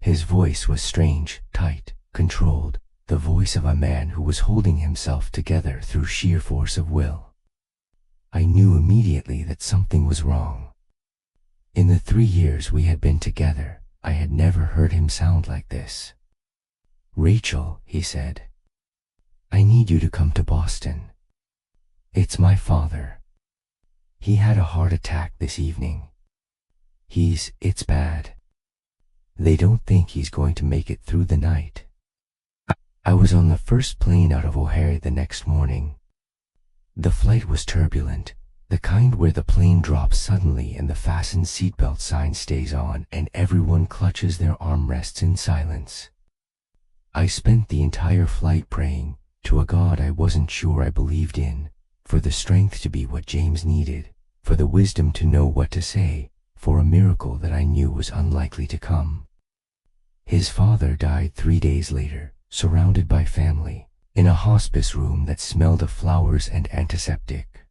His voice was strange, tight, controlled, the voice of a man who was holding himself together through sheer force of will. I knew immediately that something was wrong. In the 3 years we had been together, I had never heard him sound like this. "Rachel," he said, "I need you to come to Boston. It's my father. He had a heart attack this evening. It's bad. They don't think he's going to make it through the night." I was on the first plane out of O'Hare the next morning. The flight was turbulent, the kind where the plane drops suddenly and the fastened seatbelt sign stays on and everyone clutches their armrests in silence. I spent the entire flight praying to a God I wasn't sure I believed in, for the strength to be what James needed, for the wisdom to know what to say, for a miracle that I knew was unlikely to come. His father died 3 days later, surrounded by family, in a hospice room that smelled of flowers and antiseptic.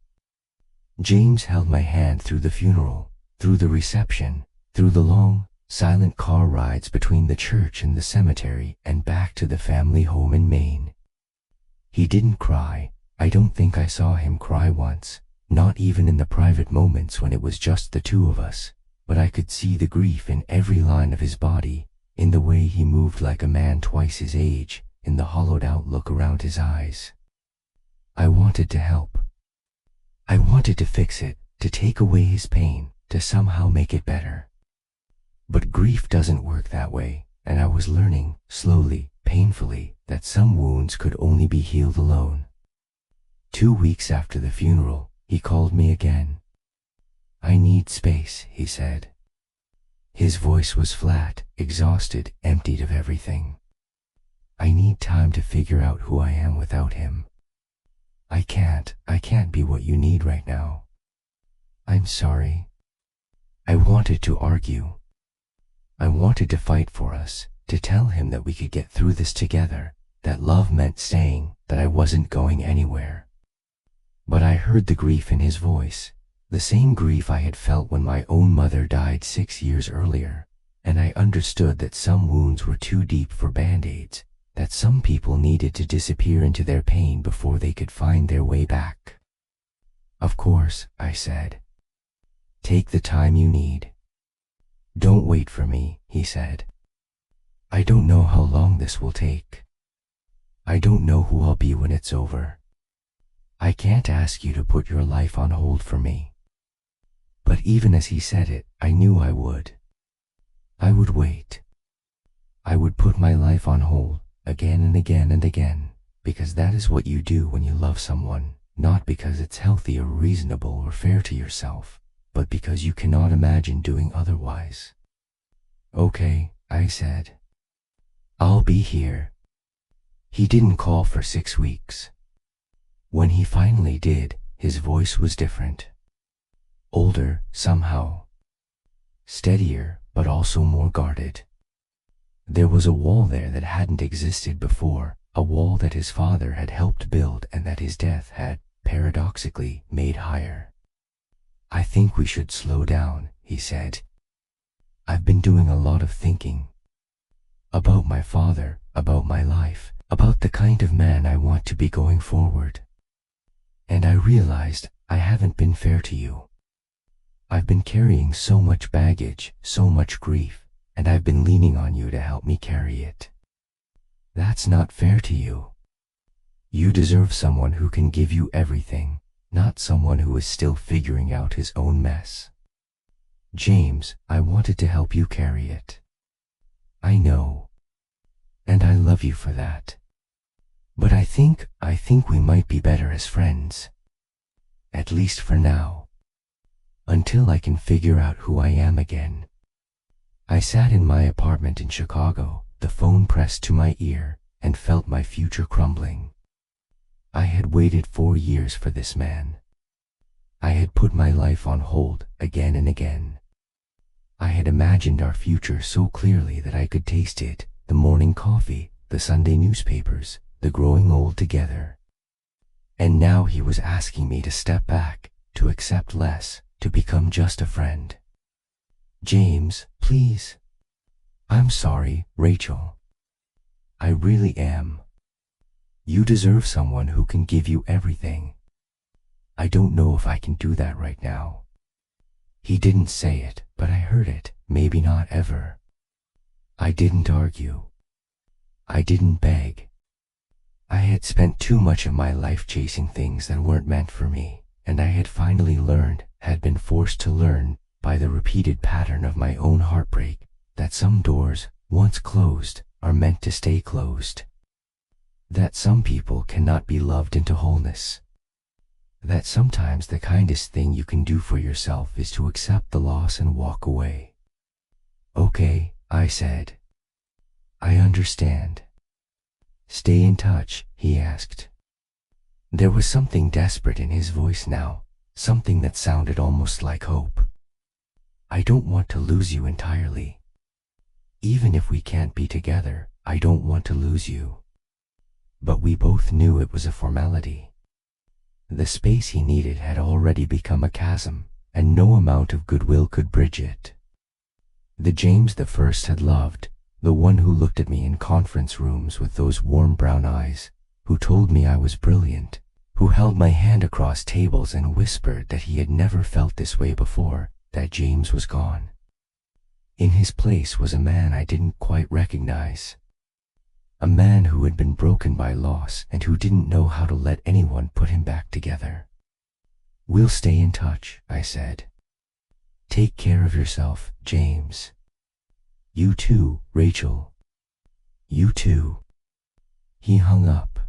James held my hand through the funeral, through the reception, through the long, silent car rides between the church and the cemetery and back to the family home in Maine. He didn't cry. I don't think I saw him cry once, not even in the private moments when it was just the two of us, but I could see the grief in every line of his body, in the way he moved like a man twice his age, in the hollowed-out look around his eyes. I wanted to help. I wanted to fix it, to take away his pain, to somehow make it better. But grief doesn't work that way, and I was learning, slowly, painfully, that some wounds could only be healed alone. 2 weeks after the funeral, he called me again. "I need space," he said. His voice was flat, exhausted, emptied of everything. "I need time to figure out who I am without him. I can't be what you need right now. I'm sorry." I wanted to argue. I wanted to fight for us, to tell him that we could get through this together, that love meant staying, that I wasn't going anywhere. But I heard the grief in his voice, the same grief I had felt when my own mother died 6 years earlier, and I understood that some wounds were too deep for band-aids, that some people needed to disappear into their pain before they could find their way back. "Of course," I said. "Take the time you need. Don't wait for me," he said. "I don't know how long this will take. I don't know who I'll be when it's over. I can't ask you to put your life on hold for me." But even as he said it, I knew I would. I would wait. I would put my life on hold, again and again and again, because that is what you do when you love someone, not because it's healthy or reasonable or fair to yourself, but because you cannot imagine doing otherwise. "Okay," I said. "I'll be here." He didn't call for 6 weeks. When he finally did, his voice was different. Older, somehow. Steadier, but also more guarded. There was a wall there that hadn't existed before, a wall that his father had helped build and that his death had, paradoxically, made higher. "I think we should slow down," he said. "I've been doing a lot of thinking. About my father, about my life, about the kind of man I want to be going forward. And I realized I haven't been fair to you. I've been carrying so much baggage, so much grief, and I've been leaning on you to help me carry it. That's not fair to you. You deserve someone who can give you everything, not someone who is still figuring out his own mess. James, I wanted to help you carry it. I know. And I love you for that. But I think we might be better as friends. At least for now. Until I can figure out who I am again." I sat in my apartment in Chicago, the phone pressed to my ear, and felt my future crumbling. I had waited 4 years for this man. I had put my life on hold again and again. I had imagined our future so clearly that I could taste it, the morning coffee, the Sunday newspapers, the growing old together. And now he was asking me to step back, to accept less, to become just a friend. "James, please." I'm sorry, Rachel. I really am. You deserve someone who can give you everything. I don't know if I can do that right now. He didn't say it, but I heard it. Maybe not ever. I didn't argue. I didn't beg. I had spent too much of my life chasing things that weren't meant for me, and I had finally learned, had been forced to learn, by the repeated pattern of my own heartbreak, that some doors, once closed, are meant to stay closed. That some people cannot be loved into wholeness. That sometimes the kindest thing you can do for yourself is to accept the loss and walk away. Okay, I said. I understand. Stay in touch, he asked. There was something desperate in his voice now, something that sounded almost like hope. I don't want to lose you entirely. Even if we can't be together, I don't want to lose you. But we both knew it was a formality. The space he needed had already become a chasm, and no amount of goodwill could bridge it. The James the First had loved, the one who looked at me in conference rooms with those warm brown eyes, who told me I was brilliant, who held my hand across tables and whispered that he had never felt this way before, that James was gone. In his place was a man I didn't quite recognize. A man who had been broken by loss and who didn't know how to let anyone put him back together. We'll stay in touch, I said. Take care of yourself, James. You too, Rachel. You too. He hung up.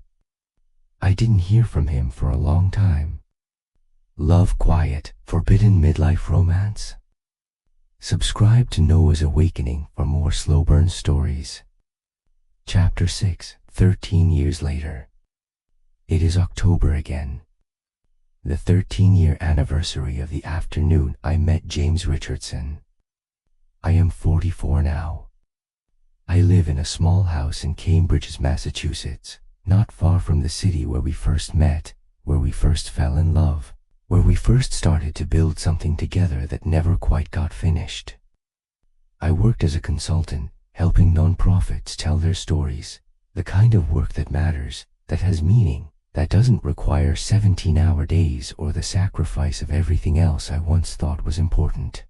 I didn't hear from him for a long time. Love quiet, forbidden midlife romance? Subscribe to Noah's Awakening for more slow burn stories. Chapter 6, 13 years later. It is October again. The 13-year anniversary of the afternoon I met James Richardson. I am 44 now. I live in a small house in Cambridge, Massachusetts, not far from the city where we first met, where we first fell in love, where we first started to build something together that never quite got finished. I worked as a consultant, helping nonprofits tell their stories, the kind of work that matters, that has meaning, that doesn't require 17-hour days or the sacrifice of everything else I once thought was important.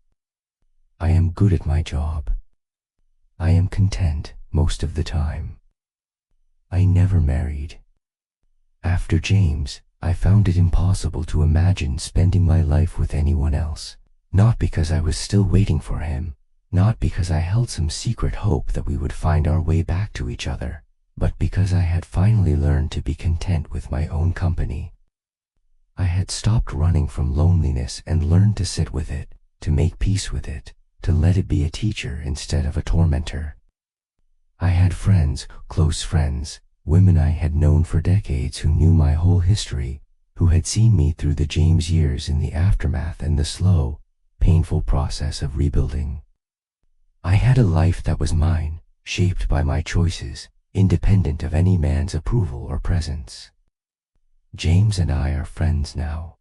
I am good at my job. I am content most of the time. I never married. After James, I found it impossible to imagine spending my life with anyone else, not because I was still waiting for him, not because I held some secret hope that we would find our way back to each other, but because I had finally learned to be content with my own company. I had stopped running from loneliness and learned to sit with it, to make peace with it, to let it be a teacher instead of a tormentor. I had friends, close friends, women I had known for decades who knew my whole history, who had seen me through the James years in the aftermath and the slow, painful process of rebuilding. I had a life that was mine, shaped by my choices, independent of any man's approval or presence. James and I are friends now.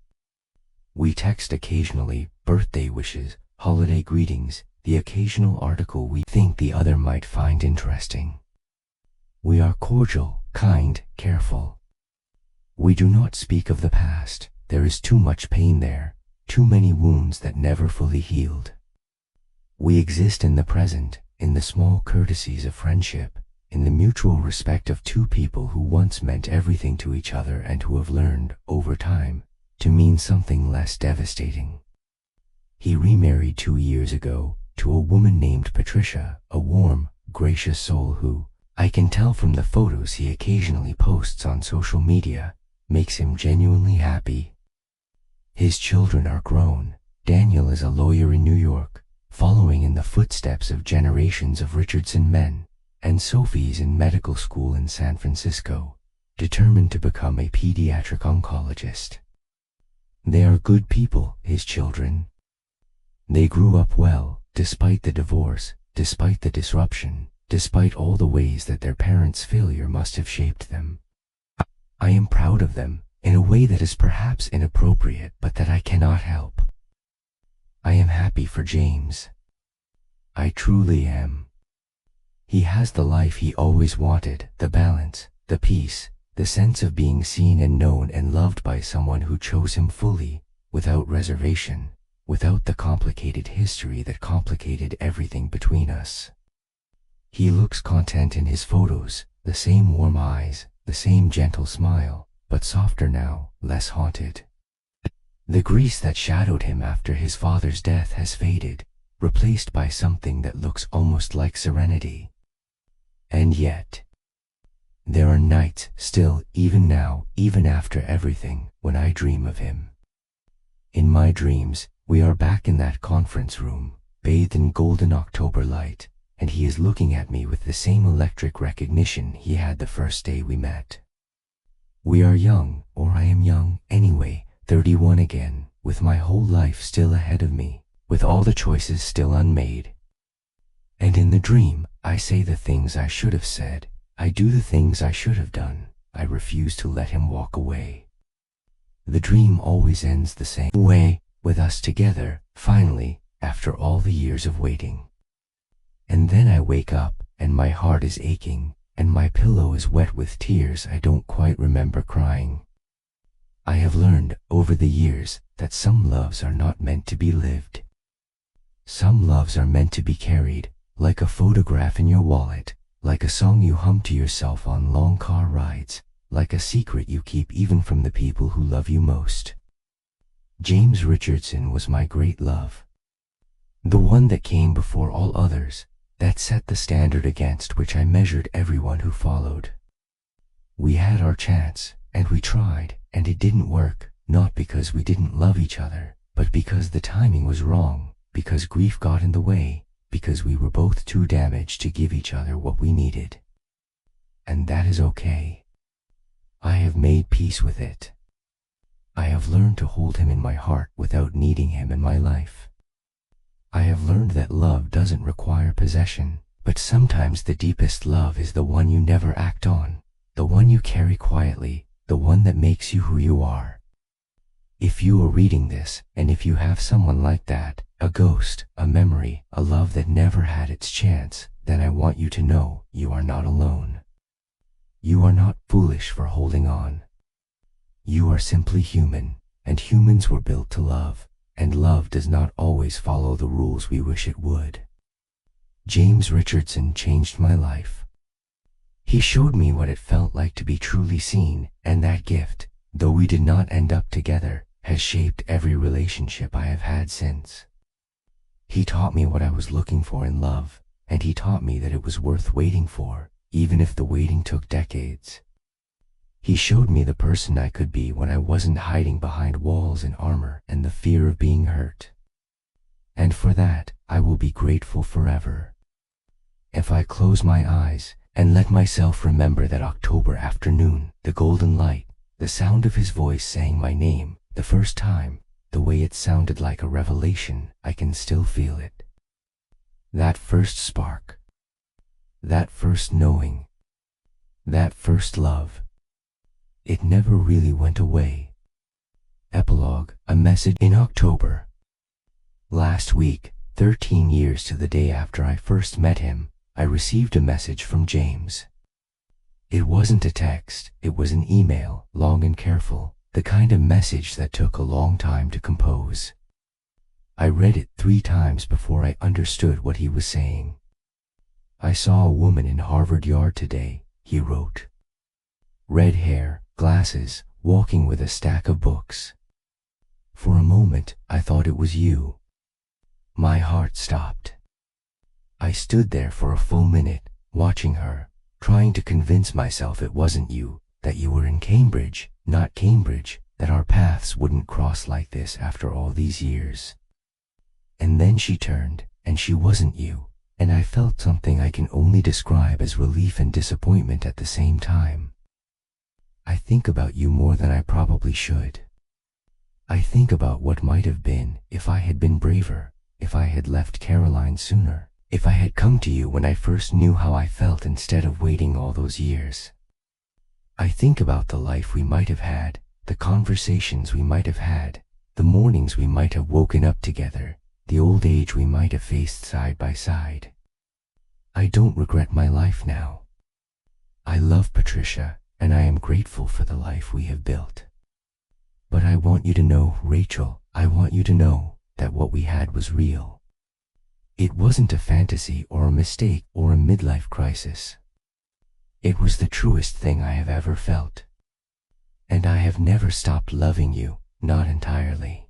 We text occasionally, birthday wishes, holiday greetings, the occasional article we think the other might find interesting. We are cordial, kind, careful. We do not speak of the past. There is too much pain there, too many wounds that never fully healed. We exist in the present, in the small courtesies of friendship, in the mutual respect of two people who once meant everything to each other and who have learned, over time, to mean something less devastating. He remarried 2 years ago to a woman named Patricia, a warm, gracious soul who, I can tell from the photos he occasionally posts on social media, makes him genuinely happy. His children are grown. Daniel is a lawyer in New York, following in the footsteps of generations of Richardson men, and Sophie's in medical school in San Francisco, determined to become a pediatric oncologist. They are good people, his children. They grew up well, despite the divorce, despite the disruption, despite all the ways that their parents' failure must have shaped them. I am proud of them, in a way that is perhaps inappropriate, but that I cannot help. I am happy for James. I truly am. He has the life he always wanted, the balance, the peace, the sense of being seen and known and loved by someone who chose him fully, without reservation, without the complicated history that complicated everything between us. He looks content in his photos, the same warm eyes, the same gentle smile, but softer now, less haunted. The grease that shadowed him after his father's death has faded, replaced by something that looks almost like serenity. And yet, there are nights still, even now, even after everything, when I dream of him. In my dreams, we are back in that conference room, bathed in golden October light, and he is looking at me with the same electric recognition he had the first day we met. We are young, or I am young, anyway, 31 again, with my whole life still ahead of me, with all the choices still unmade. And in the dream, I say the things I should have said, I do the things I should have done, I refuse to let him walk away. The dream always ends the same way, with us together, finally, after all the years of waiting. And then I wake up, and my heart is aching, and my pillow is wet with tears I don't quite remember crying. I have learned, over the years, that some loves are not meant to be lived. Some loves are meant to be carried, like a photograph in your wallet, like a song you hum to yourself on long car rides, like a secret you keep even from the people who love you most. James Richardson was my great love. The one that came before all others, that set the standard against which I measured everyone who followed. We had our chance, and we tried, and it didn't work, not because we didn't love each other, but because the timing was wrong, because grief got in the way, because we were both too damaged to give each other what we needed. And that is okay. I have made peace with it. I have learned to hold him in my heart without needing him in my life. I have learned that love doesn't require possession, but sometimes the deepest love is the one you never act on, the one you carry quietly, the one that makes you who you are. If you are reading this, and if you have someone like that, a ghost, a memory, a love that never had its chance, then I want you to know you are not alone. You are not foolish for holding on. You are simply human, and humans were built to love, and love does not always follow the rules we wish it would. James Richardson changed my life. He showed me what it felt like to be truly seen, and that gift, though we did not end up together, has shaped every relationship I have had since. He taught me what I was looking for in love, and he taught me that it was worth waiting for, even if the waiting took decades. He showed me the person I could be when I wasn't hiding behind walls and armor and the fear of being hurt. And for that, I will be grateful forever. If I close my eyes and let myself remember that October afternoon, the golden light, the sound of his voice saying my name, the first time, the way it sounded like a revelation, I can still feel it. That first spark, that first knowing, that first love, it never really went away. Epilogue, a message in October. Last week, 13 years to the day after I first met him, I received a message from James. It wasn't a text, it was an email, long and careful, the kind of message that took a long time to compose. I read it 3 times before I understood what he was saying. I saw a woman in Harvard Yard today, he wrote. Red hair, glasses, walking with a stack of books. For a moment, I thought it was you. My heart stopped. I stood there for a full minute, watching her, trying to convince myself it wasn't you, that you were in Cambridge, not Cambridge, that our paths wouldn't cross like this after all these years. And then she turned, and she wasn't you, and I felt something I can only describe as relief and disappointment at the same time. I think about you more than I probably should. I think about what might have been if I had been braver, if I had left Caroline sooner, if I had come to you when I first knew how I felt instead of waiting all those years. I think about the life we might have had, the conversations we might have had, the mornings we might have woken up together, the old age we might have faced side by side. I don't regret my life now. I love Patricia, and I am grateful for the life we have built. But I want you to know, Rachel, I want you to know that what we had was real. It wasn't a fantasy or a mistake or a midlife crisis. It was the truest thing I have ever felt. And I have never stopped loving you, not entirely.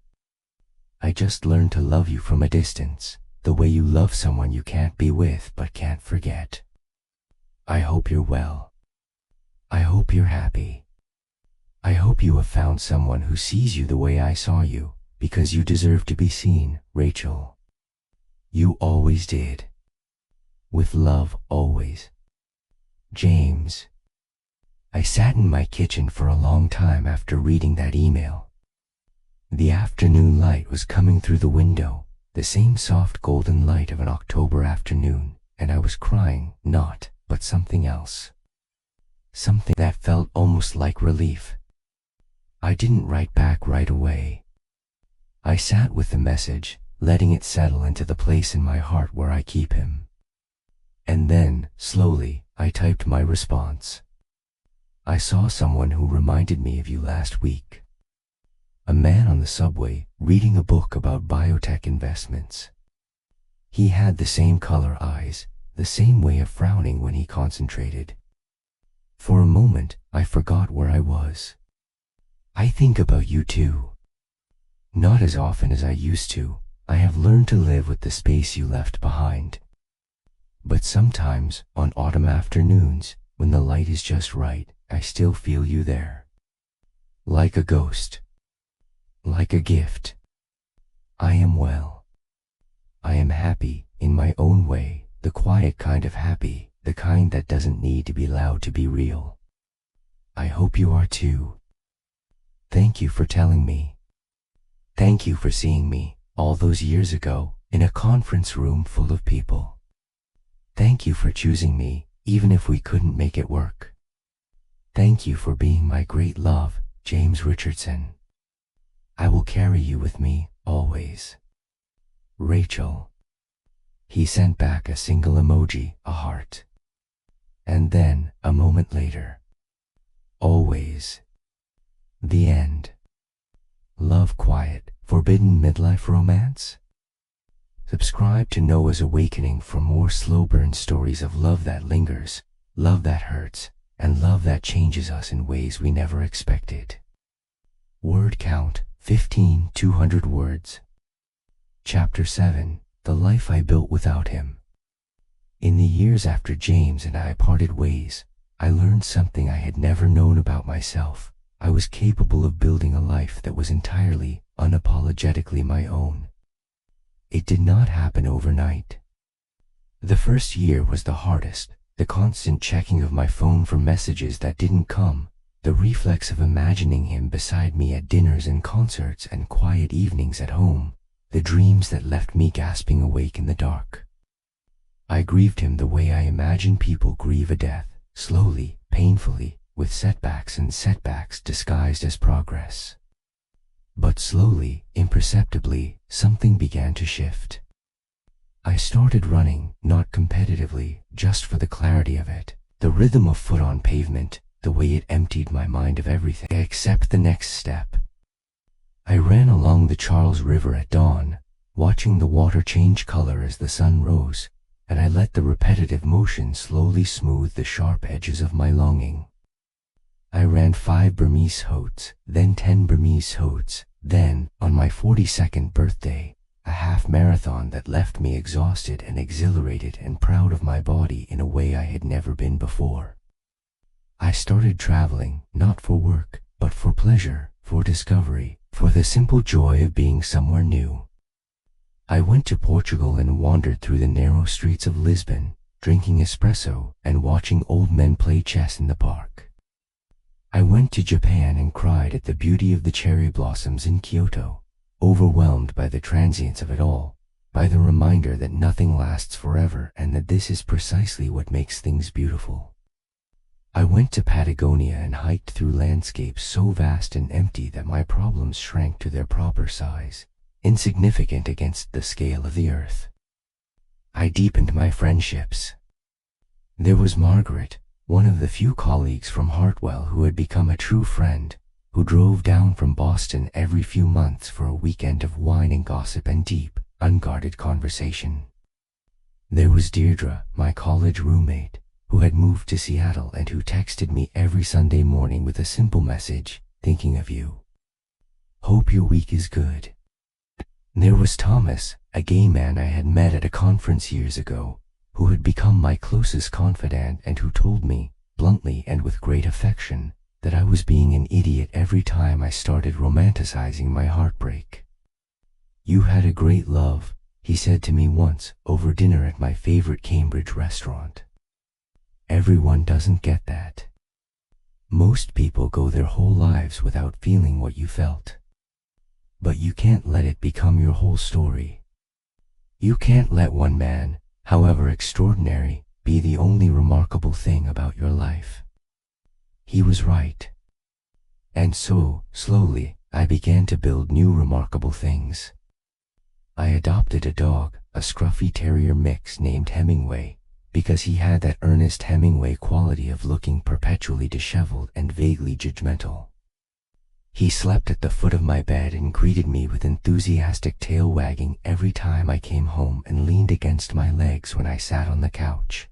I just learned to love you from a distance, the way you love someone you can't be with but can't forget. I hope you're well. I hope you're happy. I hope you have found someone who sees you the way I saw you, because you deserve to be seen, Rachel. You always did. With love, always. James. I sat in my kitchen for a long time after reading that email. The afternoon light was coming through the window, the same soft golden light of an October afternoon, and I was crying, not, but something else. Something that felt almost like relief. I didn't write back right away. I sat with the message, letting it settle into the place in my heart where I keep him. And then, slowly, I typed my response. I saw someone who reminded me of you last week. A man on the subway reading a book about biotech investments. He had the same color eyes, the same way of frowning when he concentrated. For a moment, I forgot where I was. I think about you too. Not as often as I used to. I have learned to live with the space you left behind. But sometimes, on autumn afternoons, when the light is just right, I still feel you there. Like a ghost. Like a gift. I am well. I am happy, in my own way, the quiet kind of happy, the kind that doesn't need to be loud to be real. I hope you are too. Thank you for telling me. Thank you for seeing me, all those years ago, in a conference room full of people. Thank you for choosing me, even if we couldn't make it work. Thank you for being my great love, James Richardson. I will carry you with me, always. Rachel. He sent back a single emoji, a heart. And then, a moment later. Always. The end. Love quiet, forbidden midlife romance? Subscribe to Noah's Awakening for more slow burn stories of love that lingers, love that hurts, and love that changes us in ways we never expected. Word count, 15,200 words. Chapter 7, The Life I Built Without Him. In the years after James and I parted ways, I learned something I had never known about myself. I was capable of building a life that was entirely, unapologetically my own. It did not happen overnight. The first year was the hardest, the constant checking of my phone for messages that didn't come, the reflex of imagining him beside me at dinners and concerts and quiet evenings at home, the dreams that left me gasping awake in the dark. I grieved him the way I imagine people grieve a death, slowly, painfully, with setbacks and setbacks disguised as progress. But slowly, imperceptibly, something began to shift. I started running, not competitively, just for the clarity of it, the rhythm of foot on pavement, the way it emptied my mind of everything except the next step. I ran along the Charles River at dawn, watching the water change color as the sun rose, and I let the repetitive motion slowly smooth the sharp edges of my longing. I ran 5 Burmese Hauts, then 10 Burmese Hauts, then, on my 42nd birthday, a half marathon that left me exhausted and exhilarated and proud of my body in a way I had never been before. I started traveling, not for work, but for pleasure, for discovery, for the simple joy of being somewhere new. I went to Portugal and wandered through the narrow streets of Lisbon, drinking espresso and watching old men play chess in the park. I went to Japan and cried at the beauty of the cherry blossoms in Kyoto, overwhelmed by the transience of it all, by the reminder that nothing lasts forever and that this is precisely what makes things beautiful. I went to Patagonia and hiked through landscapes so vast and empty that my problems shrank to their proper size, insignificant against the scale of the earth. I deepened my friendships. There was Margaret, one of the few colleagues from Hartwell who had become a true friend, who drove down from Boston every few months for a weekend of wine and gossip and deep, unguarded conversation. There was Deirdre, my college roommate, who had moved to Seattle and who texted me every Sunday morning with a simple message, thinking of you. Hope your week is good. There was Thomas, a gay man I had met at a conference years ago, who had become my closest confidant and who told me, bluntly and with great affection, that I was being an idiot every time I started romanticizing my heartbreak. You had a great love, he said to me once over dinner at my favorite Cambridge restaurant. Everyone doesn't get that. Most people go their whole lives without feeling what you felt. But you can't let it become your whole story. You can't let one man, however extraordinary, be the only remarkable thing about your life. He was right. And so, slowly, I began to build new remarkable things. I adopted a dog, a scruffy terrier mix named Hemingway, because he had that Ernest Hemingway quality of looking perpetually disheveled and vaguely judgmental. He slept at the foot of my bed and greeted me with enthusiastic tail wagging every time I came home and leaned against my legs when I sat on the couch.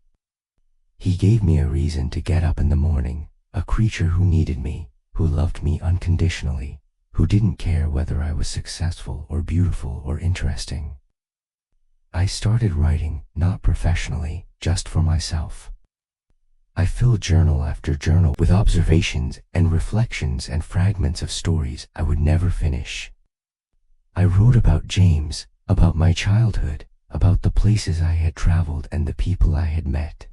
He gave me a reason to get up in the morning, a creature who needed me, who loved me unconditionally, who didn't care whether I was successful or beautiful or interesting. I started writing, not professionally, just for myself. I filled journal after journal with observations and reflections and fragments of stories I would never finish. I wrote about James, about my childhood, about the places I had traveled and the people I had met.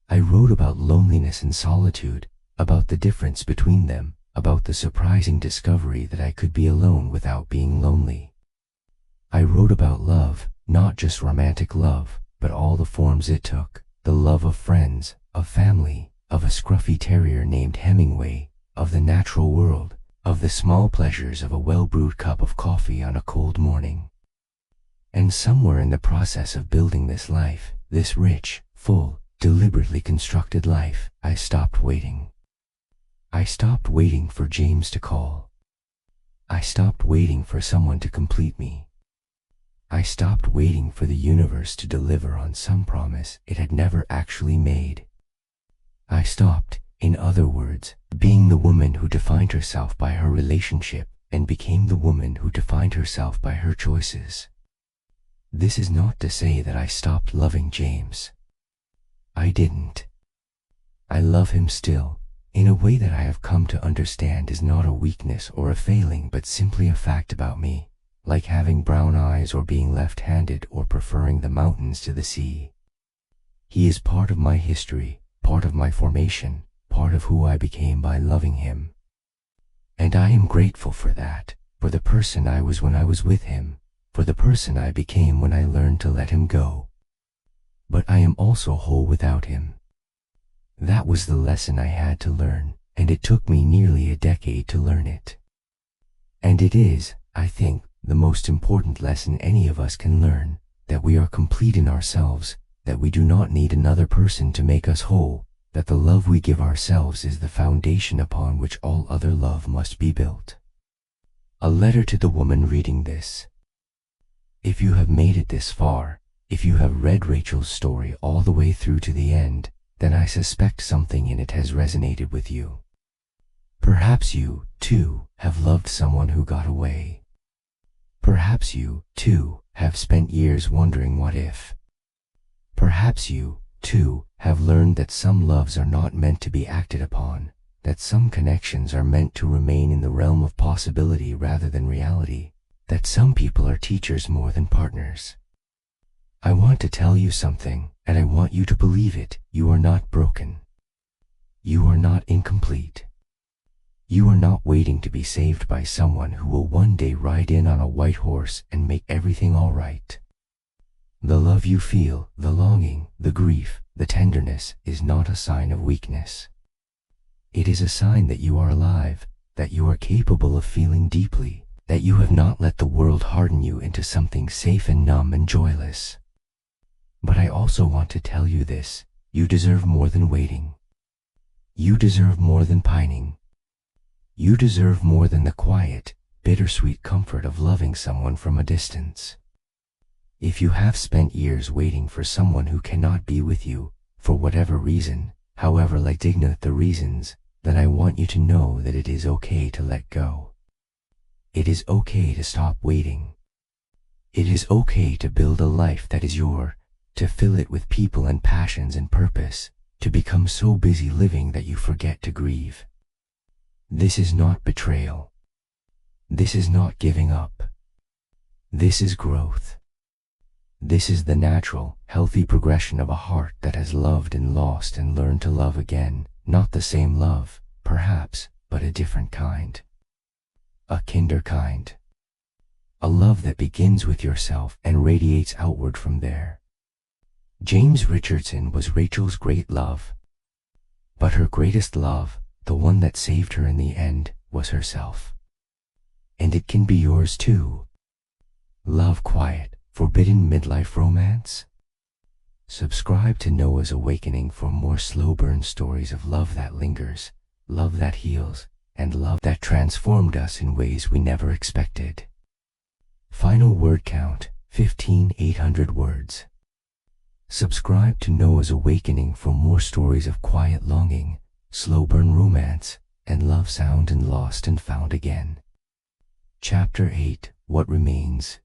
I wrote about loneliness and solitude, about the difference between them, about the surprising discovery that I could be alone without being lonely. I wrote about love, not just romantic love, but all the forms it took, the love of friends, of family, of a scruffy terrier named Hemingway, of the natural world, of the small pleasures of a well-brewed cup of coffee on a cold morning. And somewhere in the process of building this life, this rich, full, deliberately constructed life, I stopped waiting. I stopped waiting for James to call. I stopped waiting for someone to complete me. I stopped waiting for the universe to deliver on some promise it had never actually made. I stopped, in other words, being the woman who defined herself by her relationship and became the woman who defined herself by her choices. This is not to say that I stopped loving James. I didn't. I love him still, in a way that I have come to understand is not a weakness or a failing but simply a fact about me, like having brown eyes or being left-handed or preferring the mountains to the sea. He is part of my history, part of my formation, part of who I became by loving him. And I am grateful for that, for the person I was when I was with him, for the person I became when I learned to let him go. But I am also whole without him. That was the lesson I had to learn, and it took me nearly a decade to learn it. And it is, I think, the most important lesson any of us can learn, that we are complete in ourselves, that we do not need another person to make us whole, that the love we give ourselves is the foundation upon which all other love must be built. A letter to the woman reading this. If you have made it this far, if you have read Rachel's story all the way through to the end, then I suspect something in it has resonated with you. Perhaps you, too, have loved someone who got away. Perhaps you, too, have spent years wondering what if. Perhaps you, too, have learned that some loves are not meant to be acted upon, that some connections are meant to remain in the realm of possibility rather than reality, that some people are teachers more than partners. I want to tell you something, and I want you to believe it. You are not broken. You are not incomplete. You are not waiting to be saved by someone who will one day ride in on a white horse and make everything all right. The love you feel, the longing, the grief, the tenderness is not a sign of weakness. It is a sign that you are alive, that you are capable of feeling deeply, that you have not let the world harden you into something safe and numb and joyless. But I also want to tell you this, You deserve more than waiting. You deserve more than pining. You deserve more than the quiet, bittersweet comfort of loving someone from a distance. If you have spent years waiting for someone who cannot be with you, for whatever reason, however indignant the reasons, then I want you to know that it is okay to let go. It is okay to stop waiting. It is okay to build a life that is yours, to fill it with people and passions and purpose, to become so busy living that you forget to grieve. This is not betrayal. This is not giving up. This is growth. This is the natural, healthy progression of a heart that has loved and lost and learned to love again, not the same love, perhaps, but a different kind. A kinder kind. A love that begins with yourself and radiates outward from there. James Richardson was Rachel's great love. But her greatest love, the one that saved her in the end, was herself. And it can be yours too. Love quiet, forbidden midlife romance? Subscribe to Noah's Awakening for more slow burn stories of love that lingers, love that heals, and love that transformed us in ways we never expected. Final word count, 15,800 words. Subscribe to Noah's Awakening for more stories of quiet longing, slow burn romance, and love sound and lost and found again. Chapter 8, What Remains.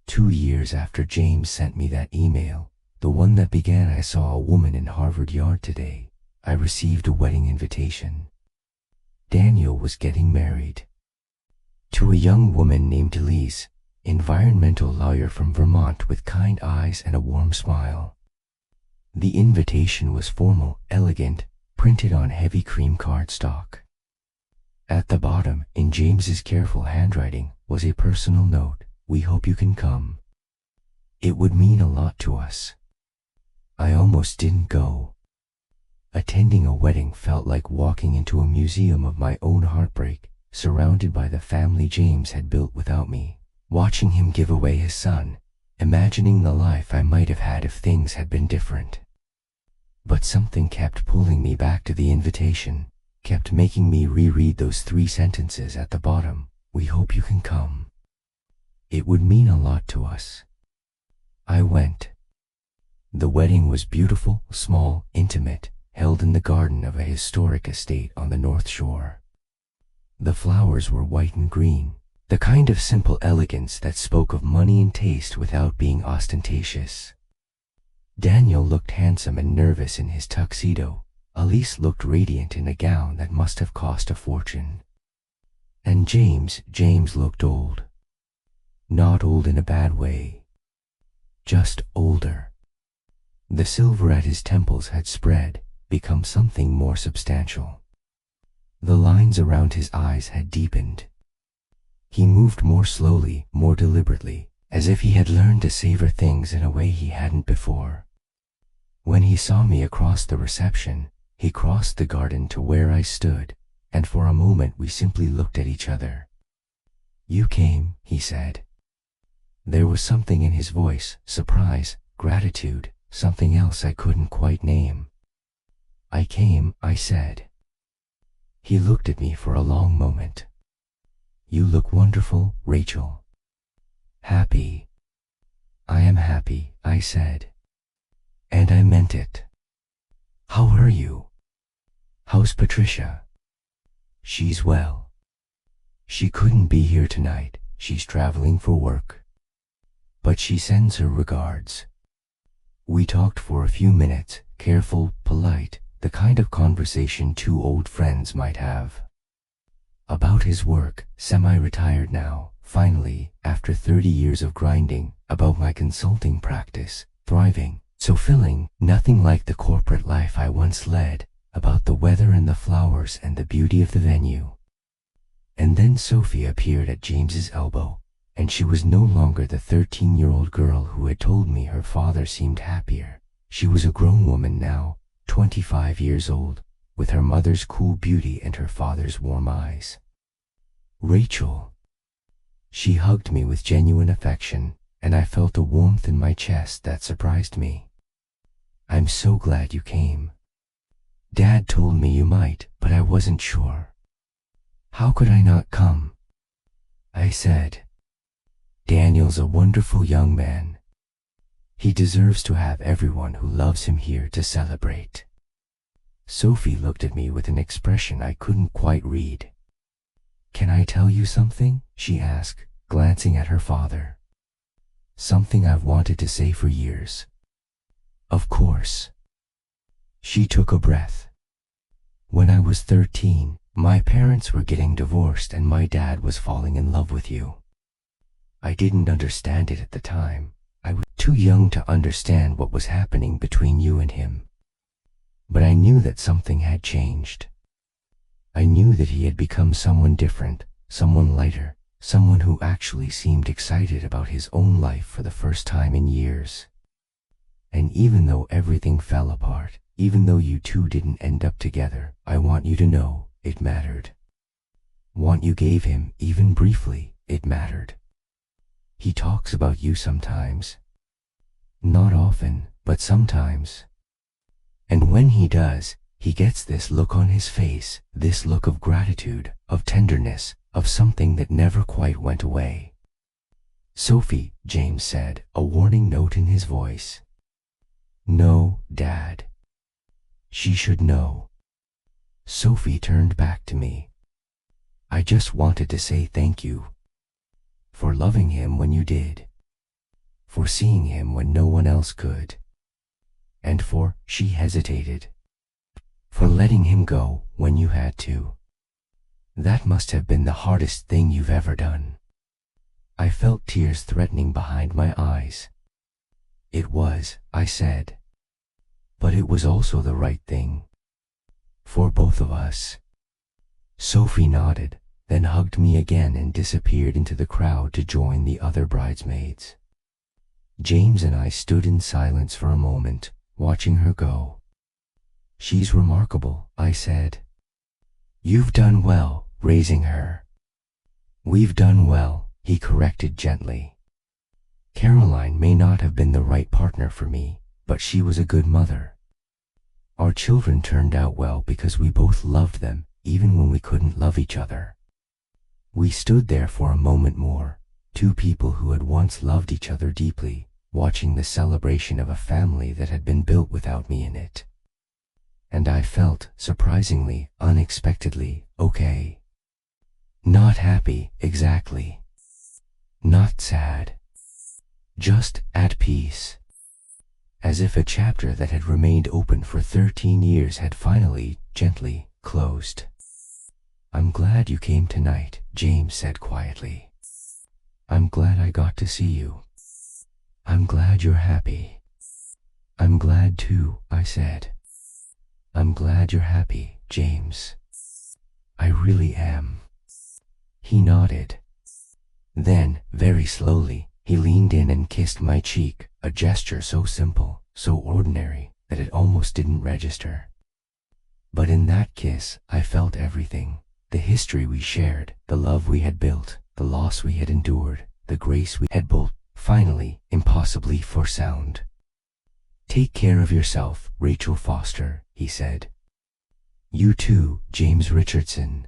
2 years after James sent me that email, the one that began "I saw a woman in Harvard Yard today," I received a wedding invitation. Daniel was getting married. To a young woman named Elise, environmental lawyer from Vermont with kind eyes and a warm smile. The invitation was formal, elegant, printed on heavy cream cardstock. At the bottom, in James's careful handwriting, was a personal note: "We hope you can come. It would mean a lot to us." I almost didn't go. Attending a wedding felt like walking into a museum of my own heartbreak, surrounded by the family James had built without me, watching him give away his son, imagining the life I might have had if things had been different. But something kept pulling me back to the invitation, kept making me reread those 3 sentences at the bottom: "We hope you can come. It would mean a lot to us." I went. The wedding was beautiful, small, intimate, held in the garden of a historic estate on the North Shore. The flowers were white and green, the kind of simple elegance that spoke of money and taste without being ostentatious. Daniel looked handsome and nervous in his tuxedo. Elise looked radiant in a gown that must have cost a fortune. And James looked old. Not old in a bad way. Just older. The silver at his temples had spread, become something more substantial. The lines around his eyes had deepened. He moved more slowly, more deliberately, as if he had learned to savor things in a way he hadn't before. When he saw me across the reception, he crossed the garden to where I stood, and for a moment we simply looked at each other. "You came," he said. There was something in his voice, surprise, gratitude, something else I couldn't quite name. "I came," I said. He looked at me for a long moment. "You look wonderful, Rachel." "Happy." "I am happy," I said. And I meant it. "How are you? How's Patricia?" "She's well. She couldn't be here tonight. She's traveling for work. But she sends her regards." We talked for a few minutes, careful, polite, the kind of conversation 2 old friends might have. About his work, semi-retired now, finally, after 30 years of grinding, about my consulting practice, thriving, so filling, nothing like the corporate life I once led, about the weather and the flowers and the beauty of the venue. And then Sophie appeared at James's elbow, and she was no longer the 13-year-old girl who had told me her father seemed happier. She was a grown woman now, 25 years old, with her mother's cool beauty and her father's warm eyes. "Rachel." She hugged me with genuine affection, and I felt a warmth in my chest that surprised me. I'm so glad you came. Dad told me you might, but I wasn't sure. How could I not come? I said. Daniel's a wonderful young man. He deserves to have everyone who loves him here to celebrate. Sophie looked at me with an expression I couldn't quite read. Can I tell you something? She asked, glancing at her father. Something I've wanted to say for years. Of course. She took a breath. When I was 13, my parents were getting divorced and my dad was falling in love with you. I didn't understand it at the time. I was too young to understand what was happening between you and him. But I knew that something had changed. I knew that he had become someone different, someone lighter, someone who actually seemed excited about his own life for the first time in years. And even though everything fell apart, even though you two didn't end up together, I want you to know it mattered. What you gave him, even briefly, it mattered. He talks about you sometimes. Not often, but sometimes. And when he does, he gets this look on his face, this look of gratitude, of tenderness, of something that never quite went away. Sophie, James said, a warning note in his voice. No, Dad. She should know. Sophie turned back to me. I just wanted to say thank you. For loving him when you did. For seeing him when no one else could. And for, she hesitated. For letting him go when you had to. That must have been the hardest thing you've ever done. I felt tears threatening behind my eyes. It was, I said. But it was also the right thing. For both of us. Sophie nodded, then hugged me again and disappeared into the crowd to join the other bridesmaids. James and I stood in silence for a moment, watching her go. She's remarkable, I said. You've done well, raising her. We've done well, he corrected gently. Caroline may not have been the right partner for me, but she was a good mother. Our children turned out well because we both loved them, even when we couldn't love each other. We stood there for a moment more, two people who had once loved each other deeply, watching the celebration of a family that had been built without me in it. And I felt, surprisingly, unexpectedly, okay. Not happy, exactly. Not sad. Just at peace. As if a chapter that had remained open for 13 years had finally, gently, closed. I'm glad you came tonight, James said quietly. I'm glad I got to see you. I'm glad you're happy. I'm glad too, I said. I'm glad you're happy, James. I really am. He nodded. Then, very slowly, he leaned in and kissed my cheek, a gesture so simple, so ordinary, that it almost didn't register. But in that kiss, I felt everything. The history we shared, the love we had built, the loss we had endured, the grace we had built, finally, impossibly foresound. Take care of yourself, Rachel Foster, he said. You too, James Richardson.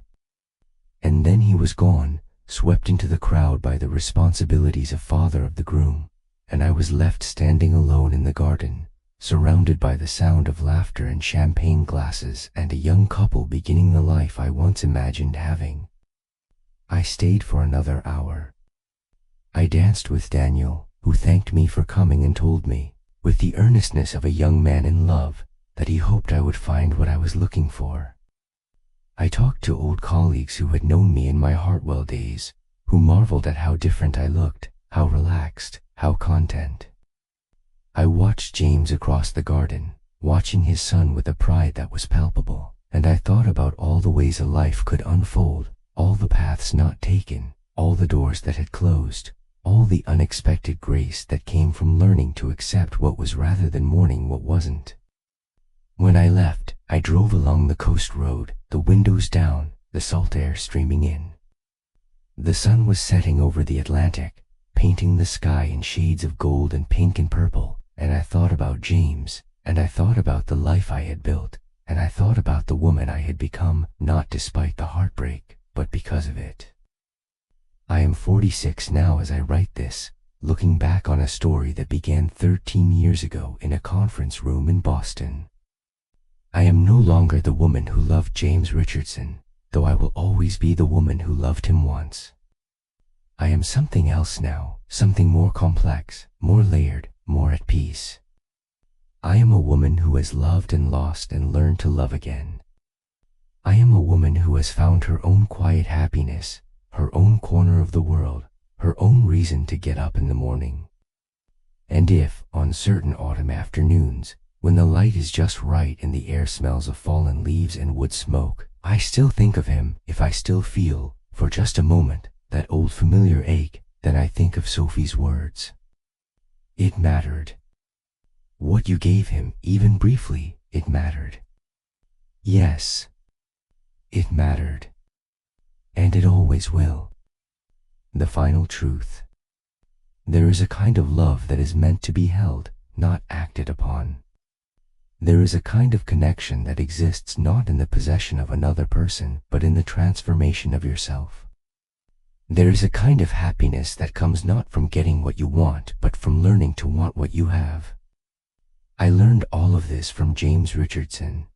And then he was gone, swept into the crowd by the responsibilities of father of the groom, and I was left standing alone in the garden, surrounded by the sound of laughter and champagne glasses and a young couple beginning the life I once imagined having. I stayed for another hour. I danced with Daniel, who thanked me for coming and told me, with the earnestness of a young man in love, that he hoped I would find what I was looking for. I talked to old colleagues who had known me in my Hartwell days, who marveled at how different I looked, how relaxed, how content. I watched James across the garden, watching his son with a pride that was palpable, and I thought about all the ways a life could unfold, all the paths not taken, all the doors that had closed, all the unexpected grace that came from learning to accept what was rather than mourning what wasn't. When I left, I drove along the coast road, the windows down, the salt air streaming in. The sun was setting over the Atlantic, painting the sky in shades of gold and pink and purple, and I thought about James, and I thought about the life I had built, and I thought about the woman I had become, not despite the heartbreak, but because of it. I am 46 now as I write this, looking back on a story that began 13 years ago in a conference room in Boston. I am no longer the woman who loved James Richardson, though I will always be the woman who loved him once. I am something else now, something more complex, more layered, more at peace. I am a woman who has loved and lost and learned to love again. I am a woman who has found her own quiet happiness, her own corner of the world, her own reason to get up in the morning. And if, on certain autumn afternoons, when the light is just right and the air smells of fallen leaves and wood smoke, I still think of him, if I still feel, for just a moment, that old familiar ache, then I think of Sophie's words. It mattered. What you gave him, even briefly, it mattered. Yes, it mattered. And it always will. The final truth. There is a kind of love that is meant to be held, not acted upon. There is a kind of connection that exists not in the possession of another person, but in the transformation of yourself. There is a kind of happiness that comes not from getting what you want, but from learning to want what you have. I learned all of this from James Richardson.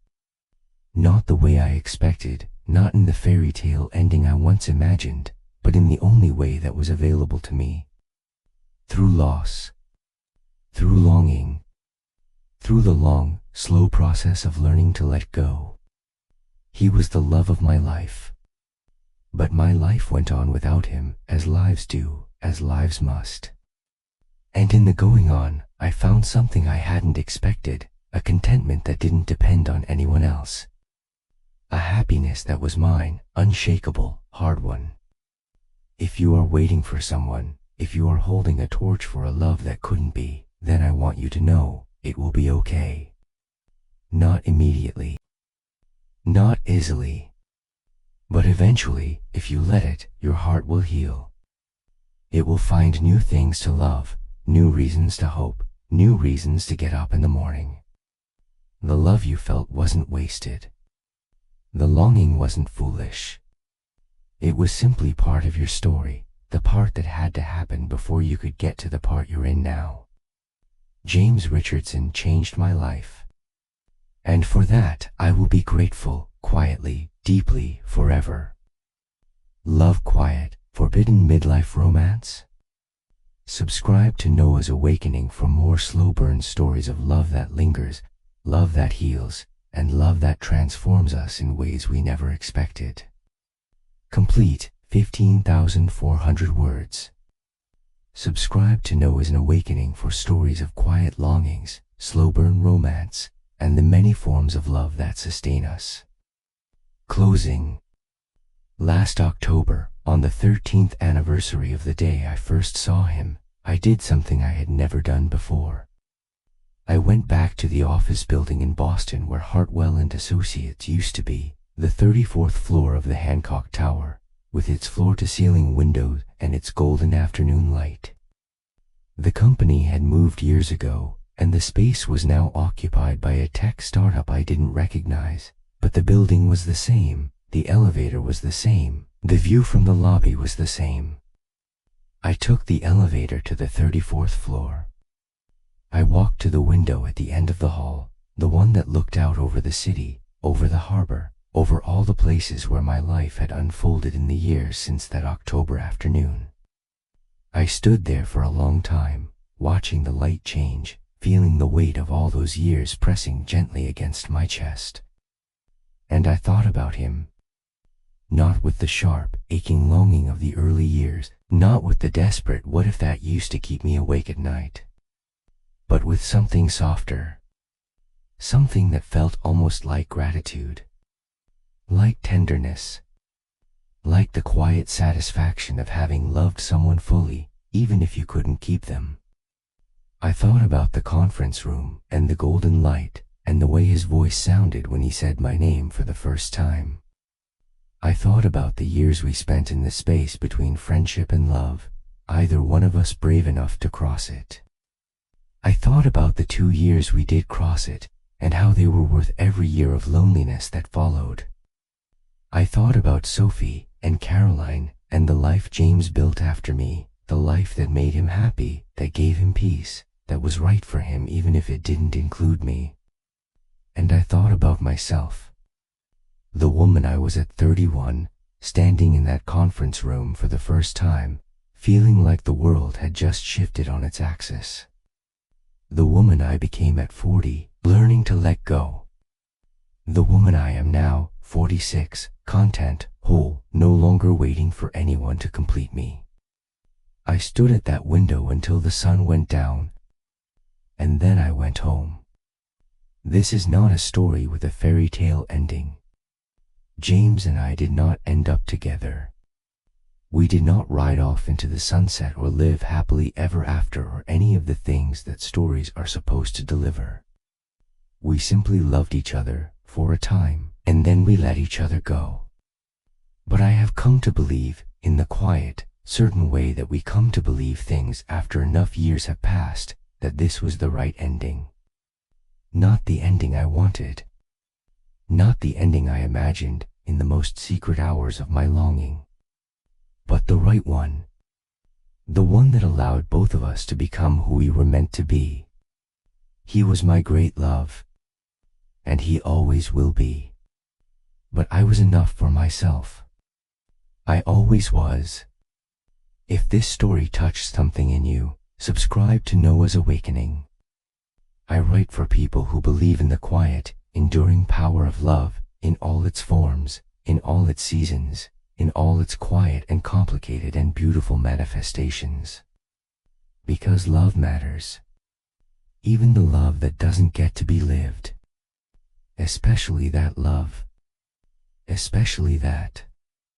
Not the way I expected, not in the fairy tale ending I once imagined, but in the only way that was available to me. Through loss. Through longing. Through the long, slow process of learning to let go. He was the love of my life. But my life went on without him, as lives do, as lives must. And in the going on, I found something I hadn't expected, a contentment that didn't depend on anyone else. A happiness that was mine, unshakable, hard-won. If you are waiting for someone, if you are holding a torch for a love that couldn't be, then I want you to know, it will be okay. Not immediately. Not easily. But eventually, if you let it, your heart will heal. It will find new things to love, new reasons to hope, new reasons to get up in the morning. The love you felt wasn't wasted. The longing wasn't foolish. It was simply part of your story, the part that had to happen before you could get to the part you're in now. James Richardson changed my life. And for that, I will be grateful, quietly, deeply, forever. Love quiet, forbidden midlife romance? Subscribe to Noah's Awakening for more slow burn stories of love that lingers, love that heals, and love that transforms us in ways we never expected. Complete 15,400 words. Subscribe to Noah's Awakening for stories of quiet longings, slow burn romance, and the many forms of love that sustain us. Closing. Last October, on the 13th anniversary of the day I first saw him, I did something I had never done before. I went back to the office building in Boston where Hartwell and Associates used to be, the 34th floor of the Hancock Tower, with its floor-to-ceiling windows and its golden afternoon light. The company had moved years ago, and the space was now occupied by a tech startup I didn't recognize, but the building was the same, the elevator was the same, the view from the lobby was the same. I took the elevator to the 34th floor. I walked to the window at the end of the hall, the one that looked out over the city, over the harbor, over all the places where my life had unfolded in the years since that October afternoon. I stood there for a long time, watching the light change, feeling the weight of all those years pressing gently against my chest. And I thought about him. Not with the sharp, aching longing of the early years, not with the desperate what if that used to keep me awake at night, but with something softer, something that felt almost like gratitude, like tenderness, like the quiet satisfaction of having loved someone fully, even if you couldn't keep them. I thought about the conference room and the golden light and the way his voice sounded when he said my name for the first time. I thought about the years we spent in the space between friendship and love, either one of us brave enough to cross it. I thought about the 2 years we did cross it, and how they were worth every year of loneliness that followed. I thought about Sophie and Caroline and the life James built after me, the life that made him happy, that gave him peace, that was right for him even if it didn't include me. And I thought about myself, the woman I was at 31, standing in that conference room for the first time, feeling like the world had just shifted on its axis. The woman I became at 40, learning to let go. The woman I am now, 46, content, whole, no longer waiting for anyone to complete me. I stood at that window until the sun went down, and then I went home. This is not a story with a fairy tale ending. James and I did not end up together. We did not ride off into the sunset or live happily ever after or any of the things that stories are supposed to deliver. We simply loved each other for a time, and then we let each other go. But I have come to believe, in the quiet, certain way that we come to believe things after enough years have passed, that this was the right ending. Not the ending I wanted. Not the ending I imagined in the most secret hours of my longing. But the right one. The one that allowed both of us to become who we were meant to be. He was my great love, and he always will be. But I was enough for myself. I always was. If this story touched something in you, subscribe to Noah's Awakening. I write for people who believe in the quiet, enduring power of love, in all its forms, in all its seasons, in all its quiet and complicated and beautiful manifestations. Because love matters. Even the love that doesn't get to be lived. Especially that love. Especially that.